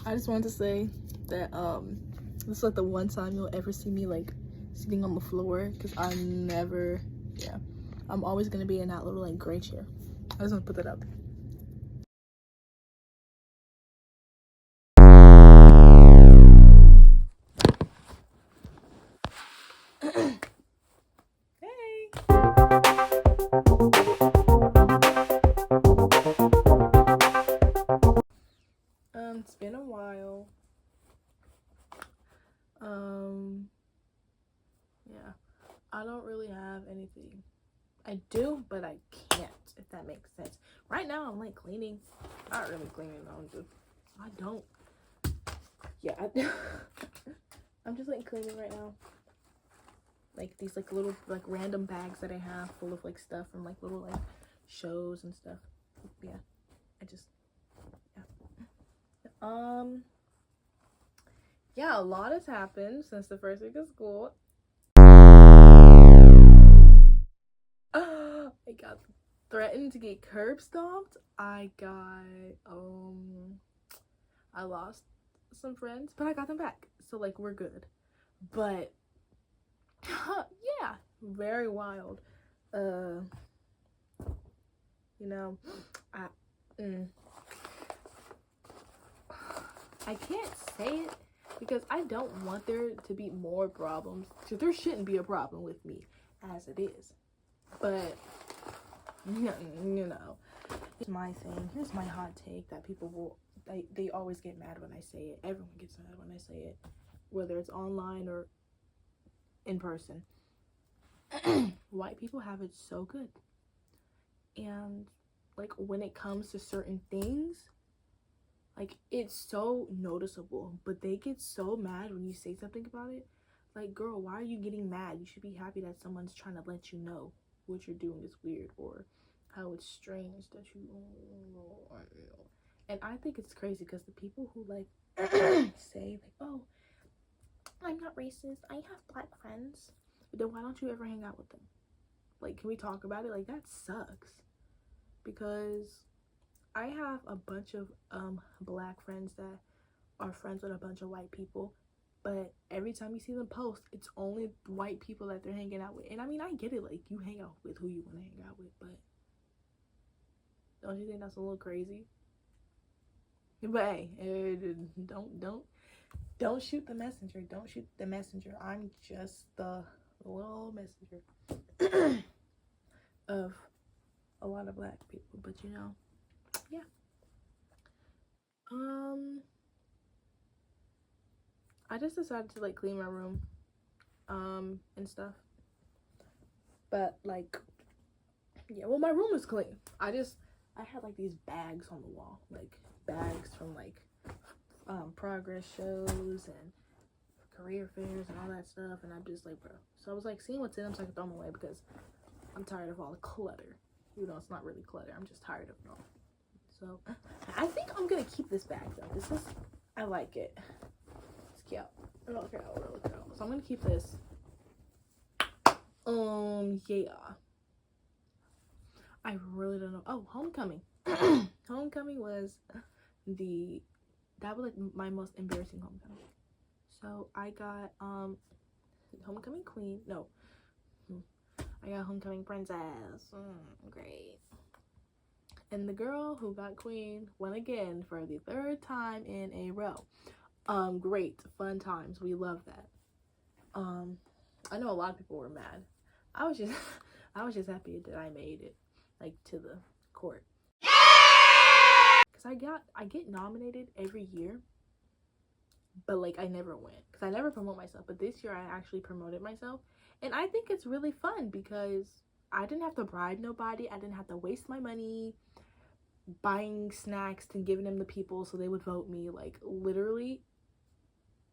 I just wanted to say that this is like the one time you'll ever see me like sitting on the floor, because I'm always gonna be in that little like gray chair. I just want to put that out there. It's been a while. Yeah, I don't really have anything. I do, but I can't, if that makes sense. Right now, I'm like cleaning. Not really cleaning, I don't. Yeah, I'm just like cleaning right now. Like these like little like random bags that I have full of like stuff from like little like shows and stuff. Yeah, yeah. Yeah, a lot has happened since the first week of school. I got threatened to get curb stomped. I lost some friends, but I got them back. So like we're good. But yeah, very wild. You know, I I can't say it because I don't want there to be more problems. So there shouldn't be a problem with me as it is. But you know, here's my thing. Here's my hot take that people will they always get mad when I say it. Everyone gets mad when I say it, whether it's online or in person. White people have it so good. And like when it comes to certain things, like it's so noticeable, but they get so mad when you say something about it. Like, girl, why are you getting mad? You should be happy that someone's trying to let you know what you're doing is weird, or how it's strange that you. And I think it's crazy because the people who like say like, oh, I'm not racist, I have black friends, but then why don't you ever hang out with them? Like, can we talk about it? Like, that sucks. Because I have a bunch of black friends that are friends with a bunch of white people, but every time you see them post, it's only white people that they're hanging out with. And I mean, I get it, like you hang out with who you want to hang out with, but don't you think that's a little crazy? But hey, don't shoot the messenger. Don't shoot the messenger. I'm just the little messenger of a lot of black people. But you know, yeah. I just decided to like clean my room, and stuff. But like, yeah, well, my room is clean. I had like these bags on the wall, like bags from like progress shows and career fairs and all that stuff, and I'm just like, bro. So I was like seeing what's in them so I could throw them away because I'm tired of all the clutter. You know, it's not really clutter. I'm just tired of it all. So I think I'm gonna keep this bag though. I like it. It's cute. Really cute. So I'm gonna keep this. Yeah. I really don't know. Oh, homecoming. Homecoming was that was like my most embarrassing homecoming. So I got homecoming queen. No, I got homecoming princess. Great. And the girl who got queen won again for the third time in a row. Great, fun times. We love that. I know a lot of people were mad. I was just I was just happy that I made it like to the court. Cause I get nominated every year, but like I never win because I never promote myself. But this year I actually promoted myself, and I think it's really fun because I didn't have to bribe nobody. I didn't have to waste my money buying snacks and giving them to people so they would vote me. Like literally,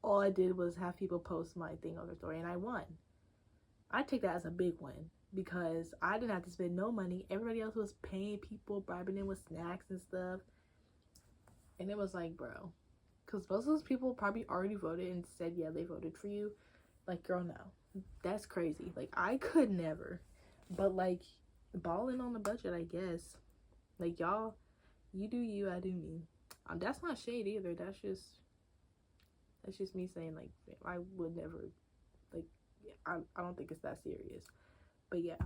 all I did was have people post my thing on their story, and I won. I take that as a big win because I didn't have to spend no money. Everybody else was paying people, bribing them with snacks and stuff. And it was like, bro, because most of those people probably already voted and said, yeah, they voted for you. Like, girl, no. That's crazy. Like, I could never. But, like, balling on the budget, I guess. Like, y'all, you do you, I do me. That's not shade either. That's just me saying, like, I would never, like, I don't think it's that serious. But yeah,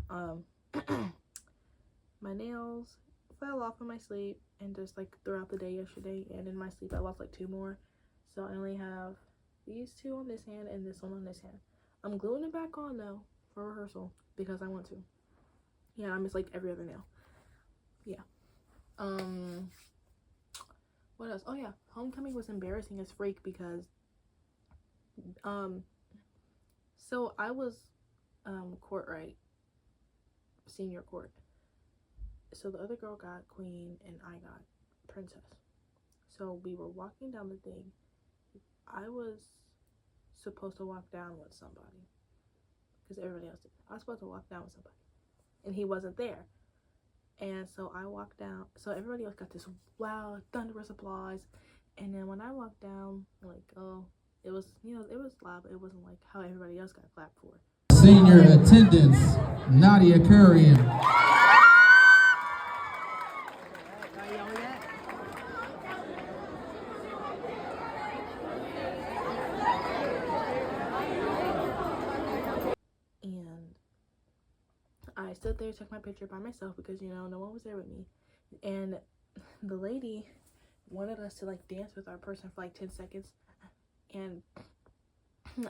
my nails fell off in my sleep, and just like throughout the day yesterday, and in my sleep I lost like 2 more. So I only have these 2 on this hand and this one on this hand. I'm gluing it back on though for rehearsal because I want to. Yeah, I miss like every other nail. Yeah. What else? Oh yeah, homecoming was embarrassing as freak because so I was court, right? Senior court. So the other girl got queen and I got princess. So we were walking down the thing. I was supposed to walk down with somebody because everybody else did. I was supposed to walk down with somebody and he wasn't there. And so I walked down. So everybody else got this loud, thunderous applause. And then when I walked down, like, oh, it was, you know, it was loud, but it wasn't like how everybody else got clapped for. Senior attendance, Nadia Currian. And I stood there, took my picture by myself because, you know, no one was there with me. And the lady wanted us to like dance with our person for like 10 seconds. And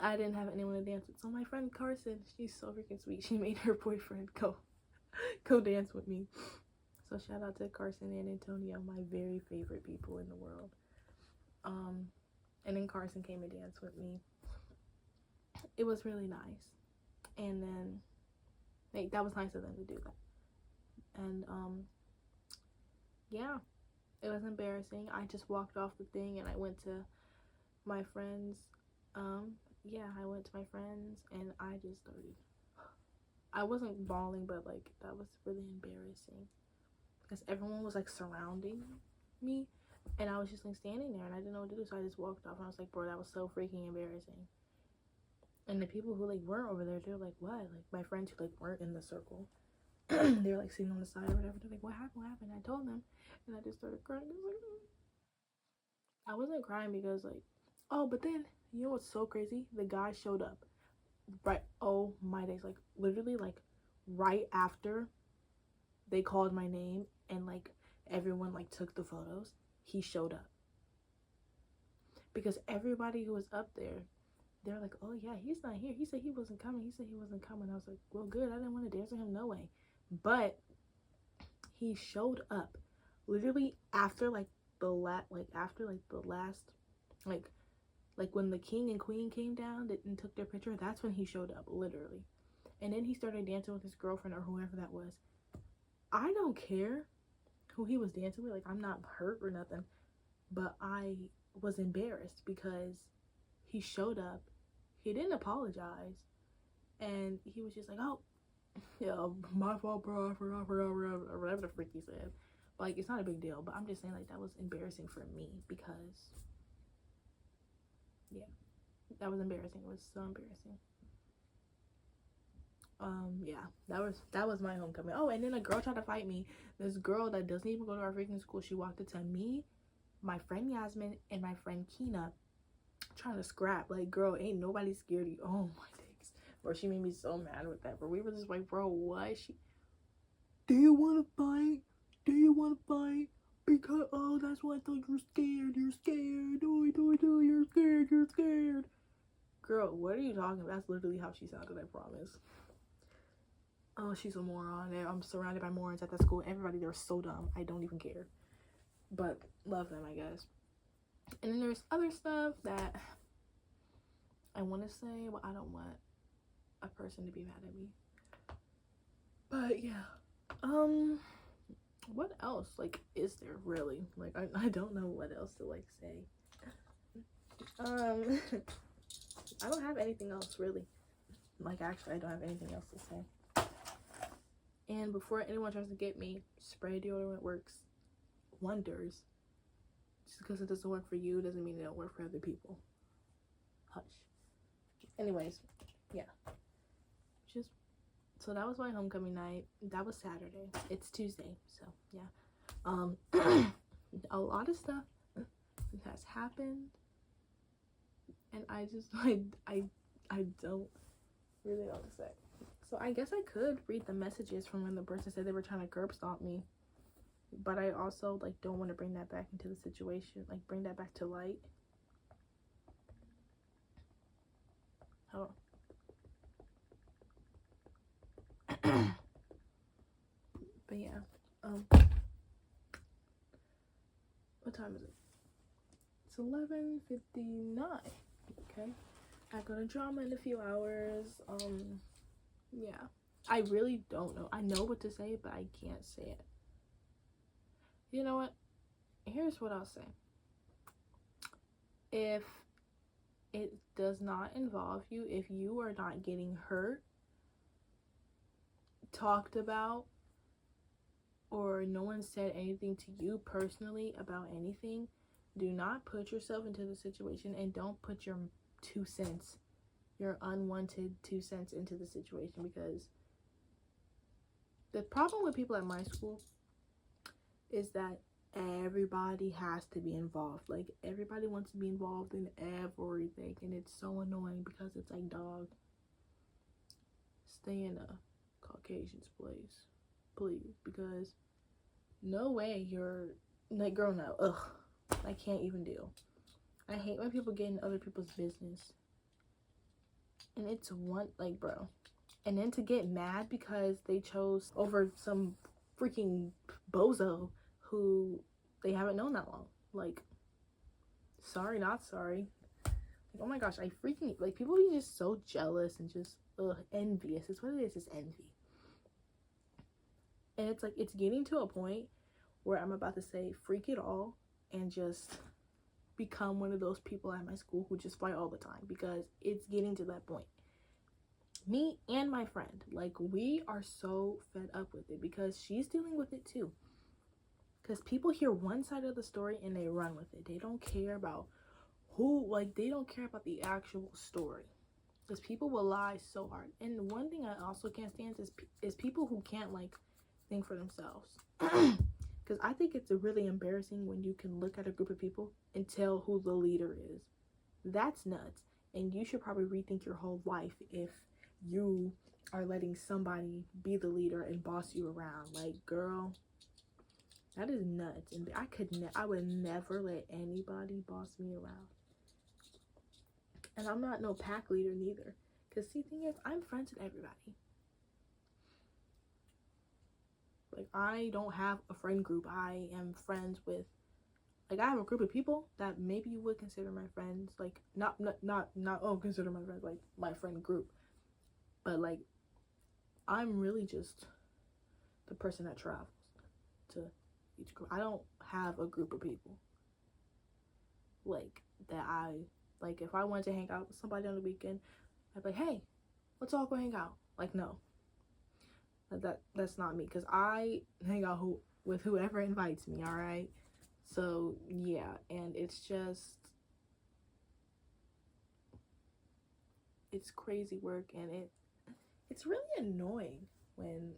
I didn't have anyone to dance with. So my friend Carson, she's so freaking sweet. She made her boyfriend go dance with me. So shout out to Carson and Antonio, my very favorite people in the world. And then Carson came and danced with me. It was really nice. And then like, that was nice of them to do that. And yeah, it was embarrassing. I just walked off the thing and I went to my friends. I went to my friends and I just started. I wasn't bawling, but like that was really embarrassing because everyone was like surrounding me and I was just like standing there and I didn't know what to do, so I just walked off and I was like, bro, that was so freaking embarrassing. And the people who like weren't over there, they're like, what? Like my friends who like weren't in the circle, they were like sitting on the side or whatever. They're like, what happened? I told them, and I just started crying. I wasn't crying because like, oh, but then you know what's so crazy? The guy showed up, right? Oh my days! Like literally, like right after they called my name and like everyone like took the photos, he showed up because everybody who was up there, they're like, oh yeah, he's not here. He said he wasn't coming. I was like, well, good. I didn't want to dance with him, no way. But he showed up literally after like the last when the king and queen came down and took their picture. That's when he showed up, literally. And then he started dancing with his girlfriend or whoever that was. I don't care who he was dancing with. Like, I'm not hurt or nothing, but I was embarrassed because he showed up. He didn't apologize, and he was just like, oh, yeah, my fault, bro, I forgot, whatever the freak he said. But, like, it's not a big deal, but I'm just saying, like, that was embarrassing for me because, yeah, that was embarrassing. It was so embarrassing. Yeah, that was my homecoming. Oh, and then a girl tried to fight me. This girl that doesn't even go to our freaking school, she walked into me, my friend Yasmin, and my friend Kina trying to scrap. Like, girl, ain't nobody scared of you. Oh my days, bro, she made me so mad with that. But we were just like, bro, what? Do you want to fight? Because, oh, that's why I thought you're scared. You're scared. Girl, what are you talking about? That's literally how she sounded, I promise. Oh, she's a moron. I'm surrounded by morons at that school. Everybody there is so dumb. I don't even care. But love them, I guess. And then there's other stuff that I want to say, but I don't want a person to be mad at me. But yeah. What else, like, is there really? Like, I don't know what else to, like, say. I don't have anything else, really. Like, actually, I don't have anything else to say. And before anyone tries to get me, spray deodorant works wonders. Just because it doesn't work for you doesn't mean it don't work for other people. Hush. Anyways, yeah. So that was my homecoming night. That was Saturday. It's Tuesday, so yeah. A lot of stuff it has happened, and I just like I don't really know what to say. So I guess I could read the messages from when the person said they were trying to curb stomp me, but I also like don't want to bring that back into the situation, like bring that back to light. Hold on. But yeah, what time is it? It's 11:59. Okay, I go to drama in a few hours. Yeah, I really don't know. I know what to say, but I can't say it. You know what? Here's what I'll say. If it does not involve you, if you are not getting hurt, talked about, or no one said anything to you personally about anything, do not put yourself into the situation, and don't put your 2 cents, your unwanted 2 cents into the situation, because the problem with people at my school is that everybody has to be involved. Like, everybody wants to be involved in everything, and it's so annoying because it's like, dog, stay in a Caucasian's place, please, because no way you're like, girl, no, ugh, I can't even deal. I hate when people get in other people's business, and it's one, like, bro, and then to get mad because they chose over some freaking bozo who they haven't known that long. Like, sorry, not sorry. Like, oh my gosh, I freaking, like, people be just so jealous and just envious. It's what it is envy. And it's like, it's getting to a point where I'm about to say freak it all and just become one of those people at my school who just fight all the time, because it's getting to that point. Me and my friend, like, we are so fed up with it because she's dealing with it too. Because people hear one side of the story and they run with it. They don't care about who, like, they don't care about the actual story. Because people will lie so hard. And one thing I also can't stand is people who can't, like, think for themselves. Because I think it's really embarrassing when you can look at a group of people and tell who the leader is. That's nuts. And you should probably rethink your whole life if you are letting somebody be the leader and boss you around. Like, girl, that is nuts. And I would never let anybody boss me around. And I'm not no pack leader neither. Because see, the thing is, I'm friends with everybody. Like, I don't have a friend group. I am friends with, like, I have a group of people that maybe you would consider my friends. Like, not consider my friends, like, my friend group. But, like, I'm really just the person that travels to each group. I don't have a group of people, like, that like, if I wanted to hang out with somebody on the weekend, I'd be like, hey, let's all go hang out. Like, no. That's not me, because I hang out with whoever invites me, all right? So, yeah, and it's just, it's crazy work, and it's really annoying when,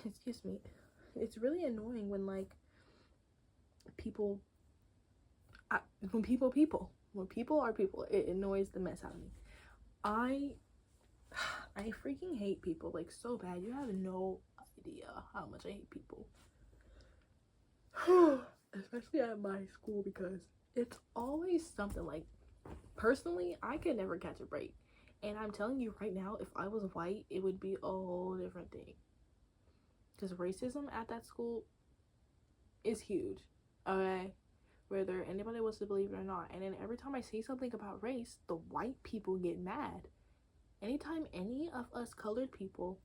excuse me, it's really annoying when, like, when people are people, it annoys the mess out of me. I freaking hate people, like, so bad. You have no idea how much I hate people. Especially at my school, because it's always something. Like, personally, I could never catch a break. And I'm telling you right now, if I was white, it would be a whole different thing. Because racism at that school is huge, okay? Whether anybody wants to believe it or not. And then every time I say something about race, the white people get mad. Anytime any of us colored people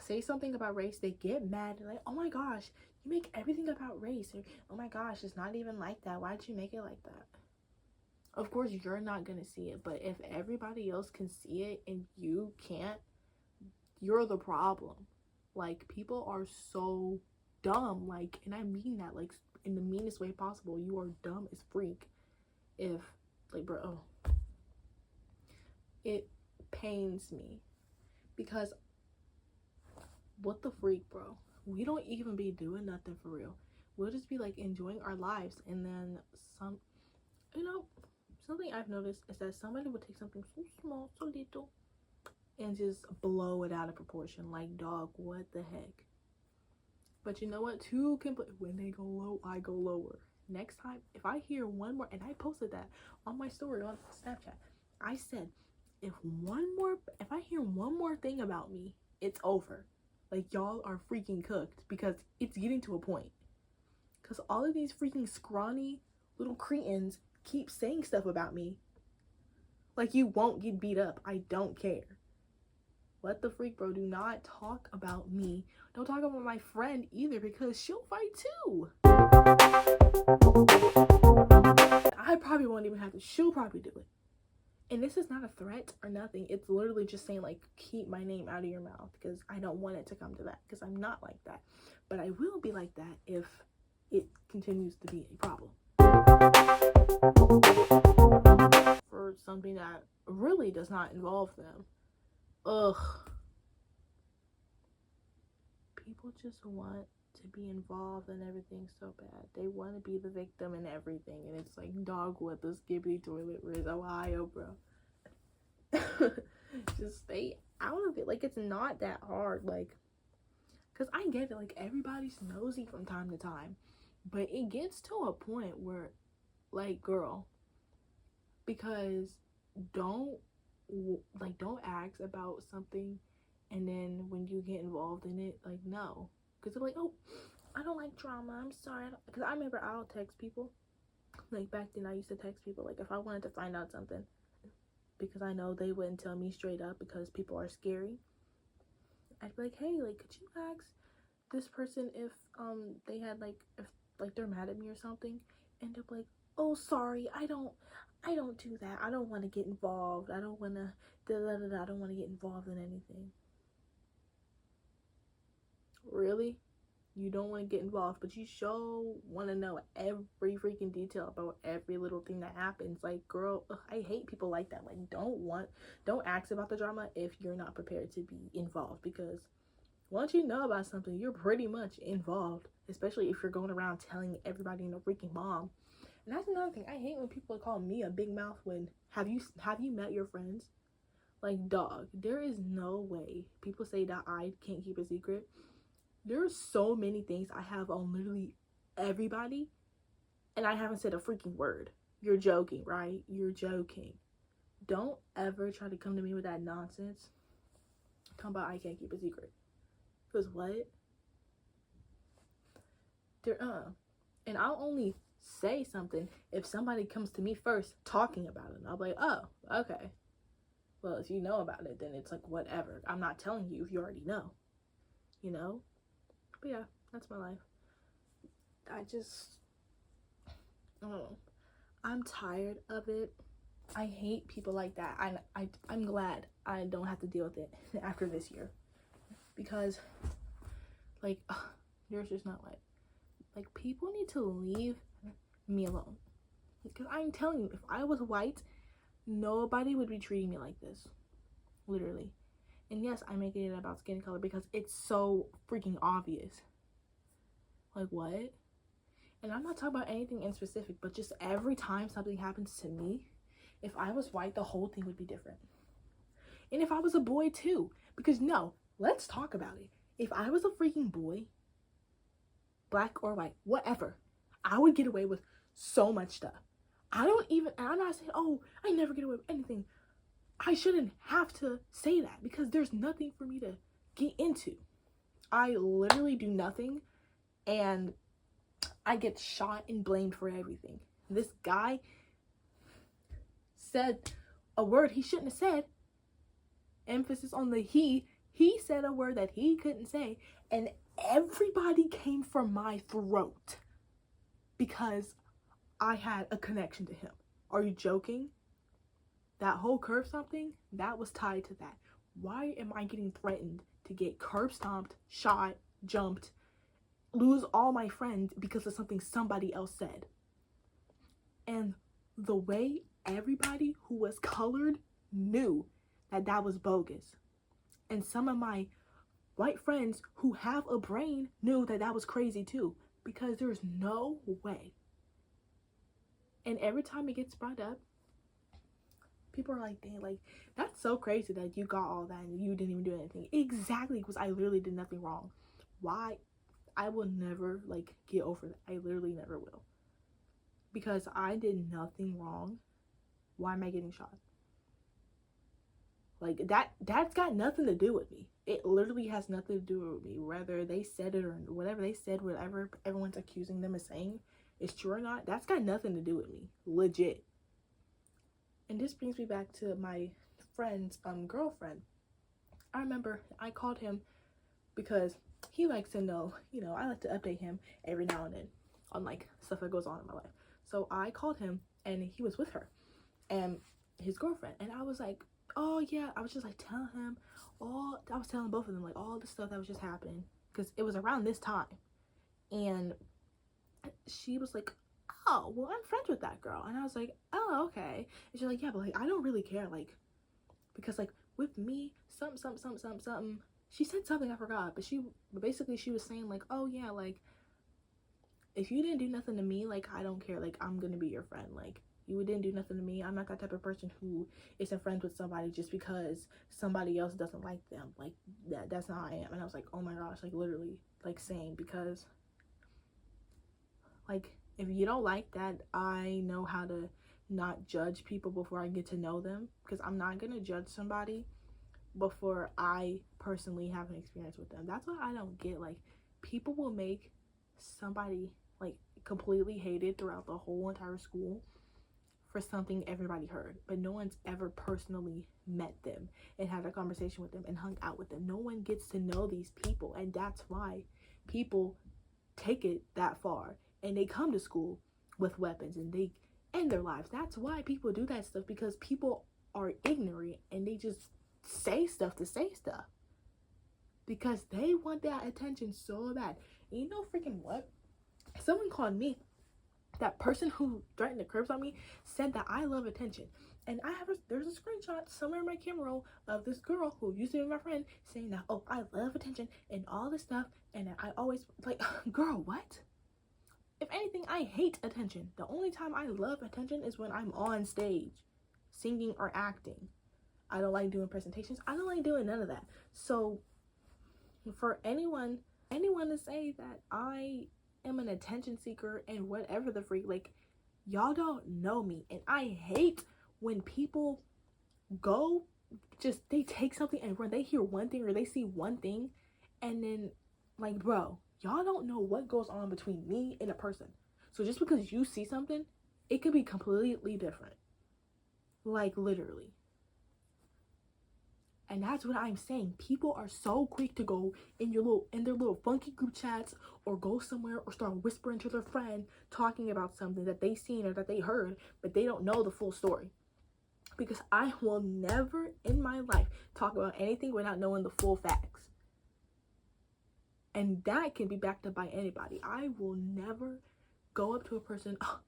say something about race, they get mad. They're like, oh my gosh, you make everything about race. Or, oh my gosh, it's not even like that. Why did you make it like that? Of course, you're not going to see it. But if everybody else can see it and you can't, you're the problem. Like, people are so dumb. Like, and I mean that, like, in the meanest way possible. You are dumb as freak. If, like, bro, it pains me, because what the freak, bro? We don't even be doing nothing for real. we'll just be like enjoying our lives, and then something I've noticed is that somebody would take something so small, so little, and just blow it out of proportion. Like, dog, what the heck? But you know what? Two can play. When they go low, I go lower. Next time, if I hear one more, and I posted that on my story on Snapchat, I said, if I hear one more thing about me, it's over. Like, y'all are freaking cooked, because it's getting to a point. Because all of these freaking scrawny little cretins keep saying stuff about me. Like, you won't get beat up. I don't care. What the freak, bro? Do not talk about me. Don't talk about my friend either, because she'll fight too. I probably won't even have to. She'll probably do it. And this is not a threat or nothing. It's literally just saying, like, keep my name out of your mouth, because I don't want it to come to that, because I'm not like that. But I will be like that if it continues to be a problem. For something that really does not involve them. Ugh. People just want to be involved in everything so bad. They want to be the victim in everything. And it's like, dog, what the skibbity toilet, where's Ohio, bro? Just stay out of it. Like, it's not that hard. Like, because I get it. Like, everybody's nosy from time to time. But it gets to a point where, like, girl, because don't ask about something, and then when you get involved in it, like, no, because they're like, oh, I don't like drama, I'm sorry. Because I remember I'll text people, like, back then I used to text people, like, if I wanted to find out something, because I know they wouldn't tell me straight up because people are scary. I'd be like, hey, like, could you ask this person if they had, like, if, like, they're mad at me or something, and they're like, oh, sorry, I don't do that. I don't want to get involved. I don't want to I don't want to get involved in anything. Really? You don't want to get involved, but you sure want to know every freaking detail about every little thing that happens. Like, girl, I hate people like that. Like, don't ask about the drama if you're not prepared to be involved, because once you know about something, you're pretty much involved, especially if you're going around telling everybody and a freaking mom. And that's another thing. I hate when people call me a big mouth when have you met your friends? Like, dog, there is no way people say that I can't keep a secret. There are so many things I have on literally everybody, and I haven't said a freaking word. You're joking, right? You're joking. Don't ever try to come to me with that nonsense. Talking about I can't keep a secret. Because what? And I'll only say something if somebody comes to me first talking about it. And I'll be like, oh, okay. Well, if you know about it, then it's like, whatever. I'm not telling you if you already know. You know? But yeah, that's my life. I don't know. I'm tired of it. I hate people like that. I'm glad I don't have to deal with it after this year. Because, like, there's just not like, people need to leave me alone. Because I'm telling you, if I was white, nobody would be treating me like this. Literally. And yes, I'm making it about skin color because it's so freaking obvious. Like, what? And I'm not talking about anything in specific, but just every time something happens to me, if I was white, the whole thing would be different. And if I was a boy too. Because no, let's talk about it. If I was a freaking boy, black or white, whatever, I would get away with so much stuff. I'm not saying, oh, I never get away with anything. I shouldn't have to say that because there's nothing for me to get into. I literally do nothing and I get shot and blamed for everything. This guy said a word he shouldn't have said. Emphasis on the he. He said a word that he couldn't say, and everybody came for my throat because I had a connection to him. Are you joking? That whole curb stomping, that was tied to that. Why am I getting threatened to get curb stomped, shot, jumped, lose all my friends because of something somebody else said? And the way everybody who was colored knew that that was bogus. And some of my white friends who have a brain knew that that was crazy too. because there's no way. And every time it gets brought up, people are like, dang, like, that's so crazy that you got all that and you didn't even do anything. Exactly, because I literally did nothing wrong. Why? I will never, like, get over that. I literally never will. Because I did nothing wrong. Why am I getting shot? Like, that's got nothing to do with me. It literally has nothing to do with me. Whether they said it or whatever they said, whatever everyone's accusing them of saying is true or not, that's got nothing to do with me. Legit. And this brings me back to my friend's girlfriend. I remember I called him because he likes to know, you know, I like to update him every now and then on like stuff that goes on in my life. So I called him and he was with her and his girlfriend. And I was like, oh yeah, I was just like telling him I was telling both of them like all the stuff that was just happening because it was around this time. And she was like, oh, well, I'm friends with that girl. And I was like, oh, okay. And she's like, yeah, but like, I don't really care, like, because like with me, something. She said something, I forgot, but basically she was saying like, oh yeah, like, if you didn't do nothing to me, like, I don't care, like, I'm gonna be your friend, like, you didn't do nothing to me. I'm not that type of person who isn't friends with somebody just because somebody else doesn't like them. Like, that's not how I am. And I was like, oh my gosh, like, literally, like, saying, because, like, if you don't like that, I know how to not judge people before I get to know them, because I'm not gonna judge somebody before I personally have an experience with them. That's what I don't get. Like, people will make somebody like completely hated throughout the whole entire school for something everybody heard, but no one's ever personally met them and had a conversation with them and hung out with them. No one gets to know these people, and that's why people take it that far and they come to school with weapons and they end their lives. That's why people do that stuff, because people are ignorant and they just say stuff to say stuff because they want that attention so bad. And you know freaking what? Someone called me, that person who threatened the curbs on me said that I love attention. And there's a screenshot somewhere in my camera roll of this girl who used to be my friend saying that, oh, I love attention and all this stuff, and I always, like, girl, what? If anything, I hate attention. The only time I love attention is when I'm on stage singing or acting. I don't like doing presentations. I don't like doing none of that. So for anyone to say that I am an attention seeker and whatever the freak, like, y'all don't know me. And I hate when people they take something and when they hear one thing or they see one thing and then, like, bro, y'all don't know what goes on between me and a person. So just because you see something, it could be completely different. Like, literally. And that's what I'm saying. People are so quick to go in their little funky group chats or go somewhere or start whispering to their friend talking about something that they seen or that they heard, but they don't know the full story. Because I will never in my life talk about anything without knowing the full facts. And that can be backed up by anybody. I will never go up to a person, oh,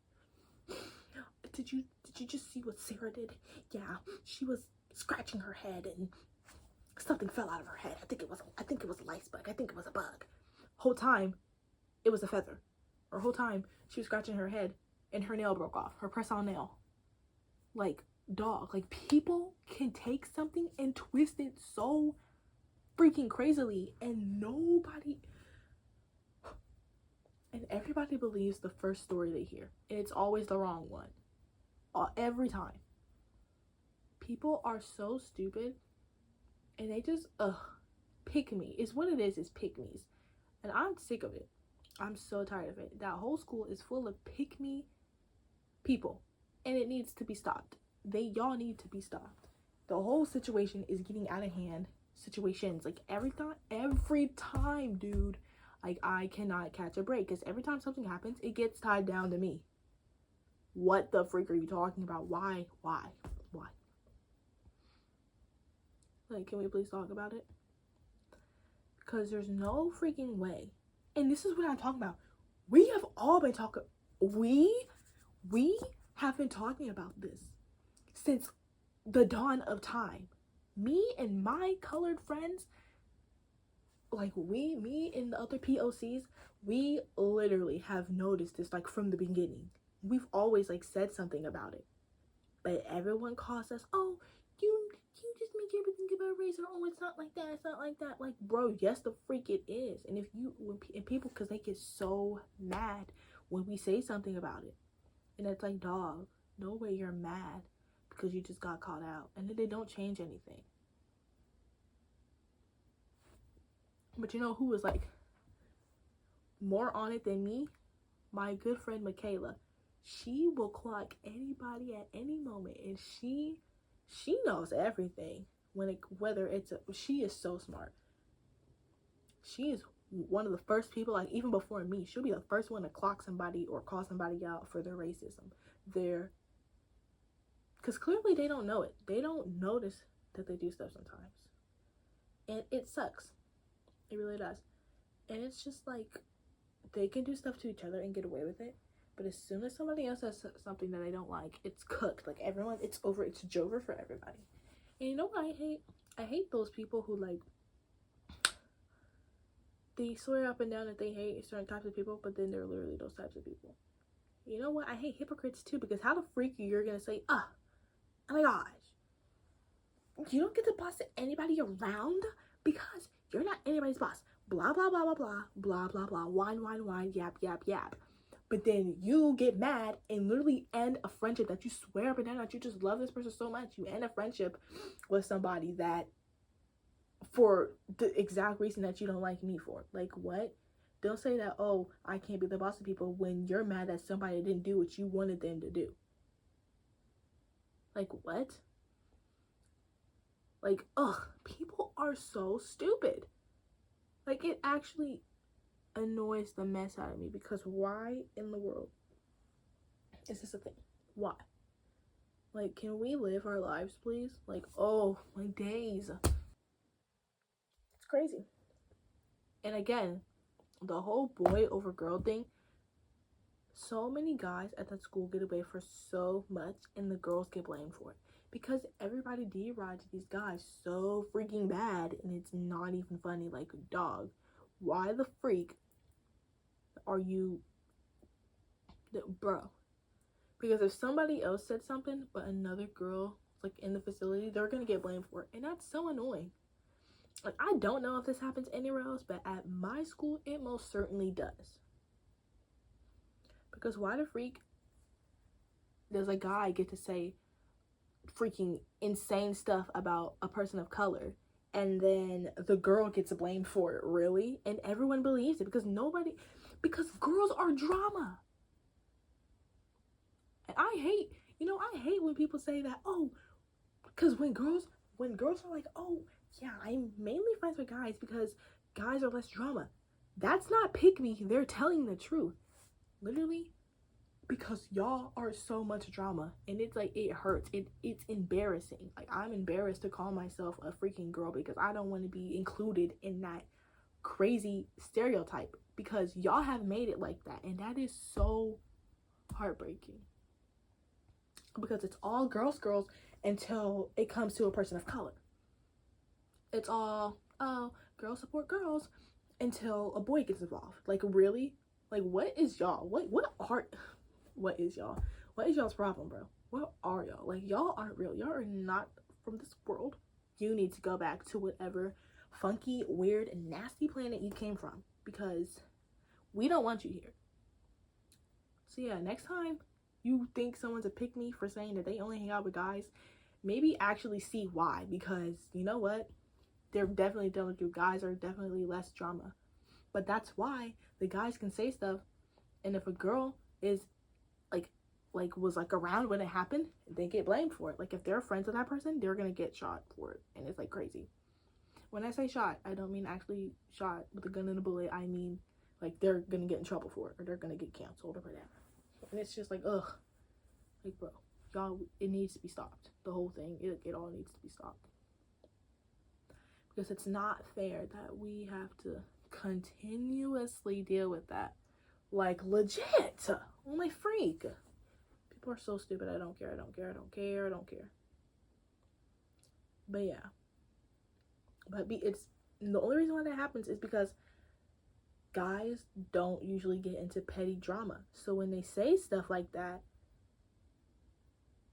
did you just see what Sarah did? Yeah, she was scratching her head and something fell out of her head. I think it was a lice bug. I think it was a bug. Whole time it was a feather. Or whole time she was scratching her head and her nail broke off. Her press-on nail. Like, dog. Like, people can take something and twist it so freaking crazily, and everybody believes the first story they hear, and it's always the wrong one. Every time. People are so stupid, and they just pick me. It's what it is pick me's, and I'm sick of it. I'm so tired of it. That whole school is full of pick me people, and it needs to be stopped. Y'all need to be stopped. The whole situation is getting out of hand. Situations, like, every time, dude, like, I cannot catch a break, because every time something happens, it gets tied down to me. What the freak are you talking about? Why? Like, can we please talk about it? Because there's no freaking way. And this is what I'm talking about. We have all been talking. We have been talking about this since the dawn of time. Me and my colored friends like me and the other POCs, we literally have noticed this like from the beginning. We've always like said something about it, but everyone calls us, oh, you just make everything about race, or oh, it's not like that, it's not like that. Like, bro, yes, the freak it is. And if you and people, because they get so mad when we say something about it, and it's like, dog, no way you're mad because you just got called out, and then they don't change anything. But you know who was like more on it than me? My good friend Michaela. She will clock anybody at any moment, and she knows everything. She is so smart. She is one of the first people, like even before me, she'll be the first one to clock somebody or call somebody out for their racism. Because clearly they don't know it. They don't notice that they do stuff sometimes. And it sucks. It really does. And it's just like, they can do stuff to each other and get away with it. But as soon as somebody else says something that they don't like, it's cooked. Like, everyone, it's over. It's Jover for everybody. And you know what I hate? I hate those people who, like, they swear up and down that they hate certain types of people, but then they're literally those types of people. You know what? I hate hypocrites too, because how the freak you're gonna say, oh my gosh, you don't get to boss anybody around because you're not anybody's boss. Blah, blah, blah, blah, blah, blah, blah, blah, whine, yap, yap, yap. But then you get mad and literally end a friendship that you swear up and down that you just love this person so much. You end a friendship with somebody that, for the exact reason that you don't like me for. Like, what? Don't say that, oh, I can't be the boss of people, when you're mad that somebody didn't do what you wanted them to do. Like, what? Like, ugh, people are so stupid. Like, it actually annoys the mess out of me, because why in the world is this a thing? Why? Like, can we live our lives, please? Like, oh, my days. It's crazy. And again, the whole boy over girl thing, so many guys at that school get away for so much, and the girls get blamed for it. Because everybody derides these guys so freaking bad, and it's not even funny. Like, dog, why the freak are you, bro? Because if somebody else said something, but another girl, like, in the facility, they're gonna get blamed for it, and that's so annoying. Like, I don't know if this happens anywhere else, but at my school, it most certainly does. Because why the freak does a guy get to say freaking insane stuff about a person of color, and then the girl gets blamed for it? Really? And everyone believes it because girls are drama. And I hate when people say that, oh, because when girls are like, oh yeah, I'm mainly friends with guys because guys are less drama. That's not pick me, they're telling the truth. Literally, because y'all are so much drama, and it's like, it hurts. It's embarrassing. Like, I'm embarrassed to call myself a freaking girl, because I don't want to be included in that crazy stereotype, because y'all have made it like that, and that is so heartbreaking. Because it's all girls until it comes to a person of color. It's all, oh, girls support girls, until a boy gets involved. Like, really? Like, what is y'all? What is y'all? What is y'all's problem, bro? What are y'all? Like, y'all aren't real. Y'all are not from this world. You need to go back to whatever funky, weird, and nasty planet you came from, because we don't want you here. So yeah, next time you think someone's a pick me for saying that they only hang out with guys, maybe actually see why. Because you know what? They're definitely telling you guys are definitely less drama. But that's why the guys can say stuff, and if a girl is was like around when it happened, they get blamed for it. Like, if they're friends with that person, they're gonna get shot for it. And it's like crazy. When I say shot, I don't mean actually shot with a gun and a bullet. I mean, like, they're gonna get in trouble for it, or they're gonna get canceled or whatever. And it's just like, ugh. Like, bro, y'all, it needs to be stopped. The whole thing, it all needs to be stopped. Because it's not fair that we have to continuously deal with that. Like, legit. Oh my freak. People are so stupid. I don't care. But yeah. But it's And the only reason why that happens is because guys don't usually get into petty drama. So when they say stuff like that,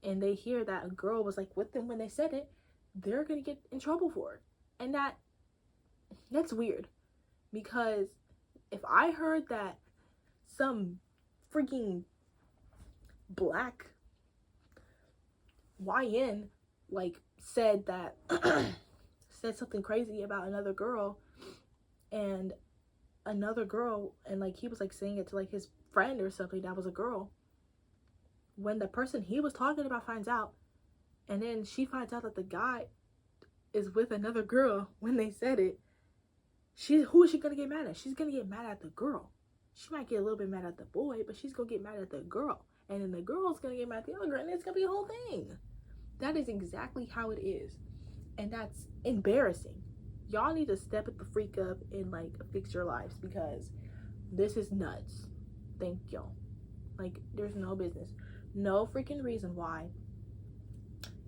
and they hear that a girl was like with them when they said it, they're gonna get in trouble for it. And that's weird. Because if I heard that some freaking black YN like said that said something crazy about another girl, and like he was like saying it to like his friend or something that was a girl, when the person he was talking about finds out, and then she finds out that the guy is with another girl when they said it, who is she gonna get mad at? She's gonna get mad at the girl. She might get a little bit mad at the boy, but she's gonna get mad at the girl, and then the girl's gonna get mad at the other girl, and it's gonna be a whole thing. That is exactly how it is, and that's embarrassing. Y'all need to step it the freak up and like fix your lives, because this is nuts. Thank y'all. Like, there's no business, no freaking reason why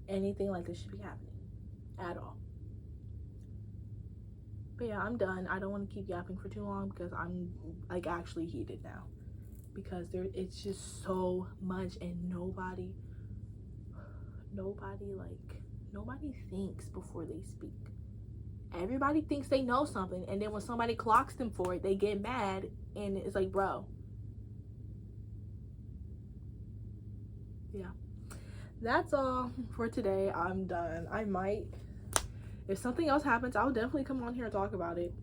anything like this should be happening at all. But yeah, I'm done. I don't want to keep yapping for too long, because I'm like actually heated now, because it's just so much, and nobody thinks before they speak. Everybody thinks they know something, and then when somebody clocks them for it, they get mad, and it's like, bro. Yeah. That's all for today. I'm done. I might, if something else happens, I'll definitely come on here and talk about it.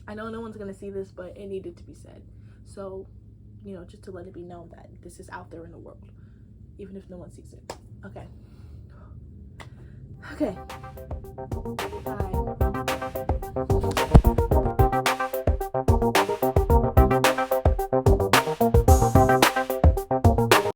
I know no one's gonna see this, but it needed to be said. So, you know, just to let it be known that this is out there in the world, even if no one sees it. Okay. Okay. Bye.